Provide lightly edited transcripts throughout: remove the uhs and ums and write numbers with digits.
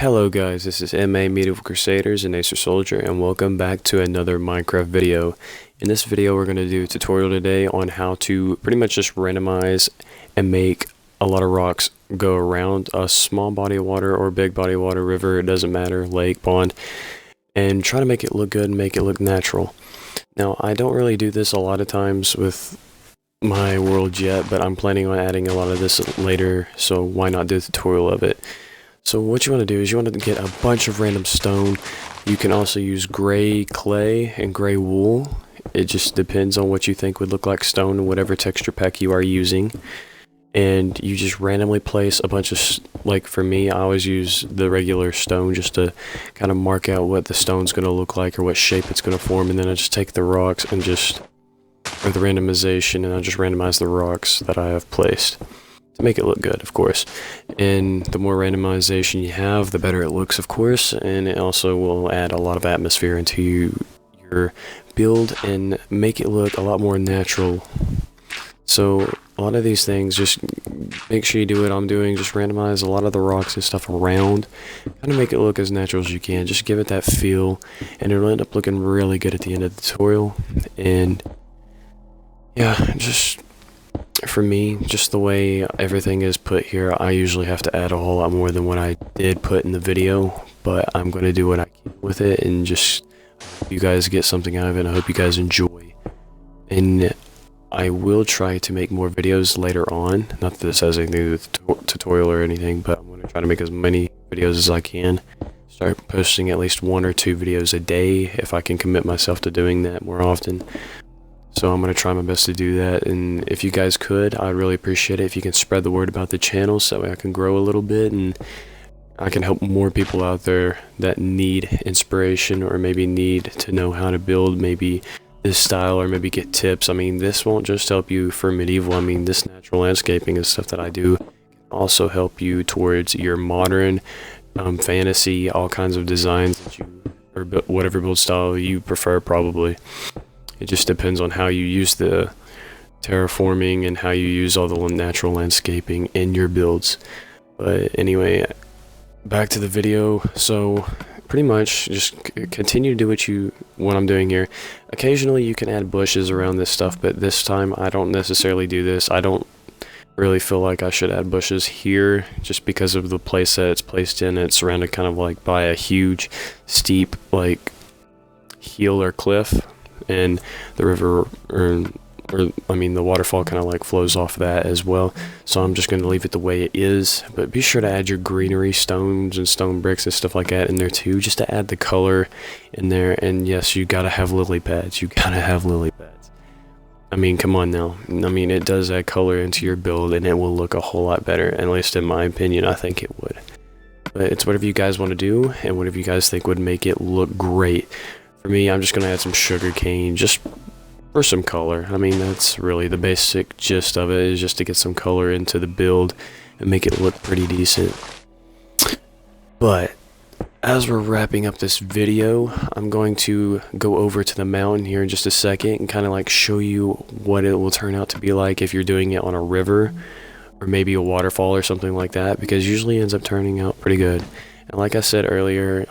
Hello guys, this is MA Medieval Crusaders and Acer Soldier, and welcome back to another Minecraft video. In this video we're going to do a tutorial today on how to pretty much just randomize and make a lot of rocks go around a small body of water or big body of water, river, it doesn't matter, lake, pond, and try to make it look good and make it look natural. Now I don't really do this a lot of times with my world yet, but I'm planning on adding a lot of this later, so why not do a tutorial of it. So what you want to do is you want to get a bunch of random stone. You can also use gray clay and gray wool. It just depends on what you think would look like stone and whatever texture pack you are using. And you just randomly place a bunch of, like for me, I always use the regular stone just to kind of mark out what the stone's going to look like or what shape it's going to form. And then I just take the rocks and or the randomization, and I just randomize the rocks that I have placed to make it look good, of course. And the more randomization you have, the better it looks, of course, and it also will add a lot of atmosphere into your build and make it look a lot more natural. So a lot of these things, just make sure you do what I'm doing, just randomize a lot of the rocks and stuff around, kind of make it look as natural as you can, just give it that feel, and it'll end up looking really good at the end of the tutorial. And yeah, just for me, just the way everything is put here, I usually have to add a whole lot more than what I did put in the video, but I'm going to do what I can with it, and just hope you guys get something out of it, and I hope you guys enjoy. And I will try to make more videos later on, not that this has anything to do with the tutorial or anything, but I'm going to try to make as many videos as I can. Start posting at least 1 or 2 videos a day if I can commit myself to doing that more often. So I'm going to try my best to do that, and if you guys could, I'd really appreciate it if you can spread the word about the channel so I can grow a little bit and I can help more people out there that need inspiration or maybe need to know how to build maybe this style or maybe get tips. I mean, this won't just help you for medieval. I mean, this natural landscaping and stuff that I do can also help you towards your modern fantasy, all kinds of designs that you, or whatever build style you prefer probably. It just depends on how you use the terraforming and how you use all the natural landscaping in your builds. But anyway, back to the video. So pretty much just continue to do what I'm doing here. Occasionally you can add bushes around this stuff, but this time I don't necessarily do this. I don't really feel like I should add bushes here just because of the place that it's placed in. It's surrounded kind of like by a huge steep like hill or cliff, and the river I mean the waterfall kind of like flows off that as well, so I'm just going to leave it the way it is. But be sure to add your greenery, stones and stone bricks and stuff like that in there too, just to add the color in there. And yes, you gotta have lily pads, I mean, come on now, I mean, it does add color into your build and it will look a whole lot better, at least in my opinion. I think it would, but it's whatever you guys want to do and whatever you guys think would make it look great. For me, I'm just going to add some sugar cane just for some color. I mean, that's really the basic gist of it, is just to get some color into the build and make it look pretty decent. But as we're wrapping up this video, I'm going to go over to the mountain here in just a second and kind of like show you what it will turn out to be like if you're doing it on a river or maybe a waterfall or something like that, because usually it ends up turning out pretty good. And like I said earlier,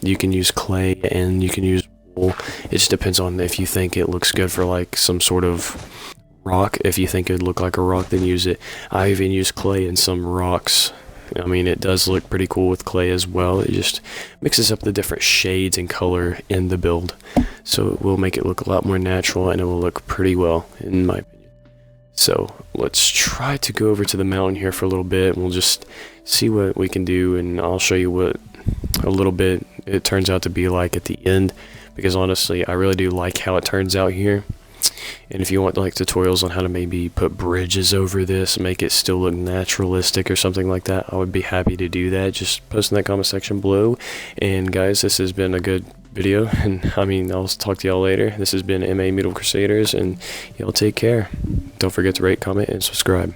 you can use clay and you can use wool. It just depends on if you think it looks good for like some sort of rock. If you think it would look like a rock, then use it. I even use clay in some rocks. I mean, it does look pretty cool with clay as well. It just mixes up the different shades and color in the build, so it will make it look a lot more natural and it will look pretty well in my opinion. So let's try to go over to the mountain here for a little bit, and we'll just see what we can do, and I'll show you what a little bit it turns out to be like at the end, because honestly I really do like how it turns out here. And if you want like tutorials on how to maybe put bridges over this, make it still look naturalistic or something like that, I would be happy to do that. Just post in that comment section below. And guys, this has been a good video, and I mean, I'll talk to y'all later. This has been MA Medieval Crusaders, and y'all take care. Don't forget to rate, comment, and subscribe.